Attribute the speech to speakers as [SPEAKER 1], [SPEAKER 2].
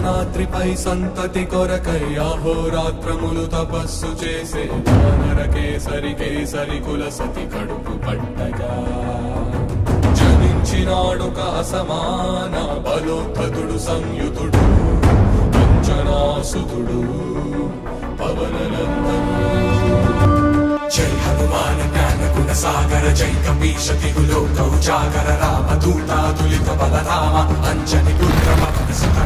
[SPEAKER 1] అంజనాద్రిపై సంతతి కొరకై అహోరాత్రములు తపస్సు చేసే వానర కేసరి కేసరి కుల సతి కడుపు పట్టగా జనించినాడొక అసమాన బలోద్ధతుడు సంయుతుడు అంజనాసుతుడు పవననందనుడు. జై హనుమాన్ జ్ఞాన గుణ సాగర జై కపీశతి లోకౌజాగర రామ దూతాదులిత బలరామ అంజని పుత్ర పవన సుత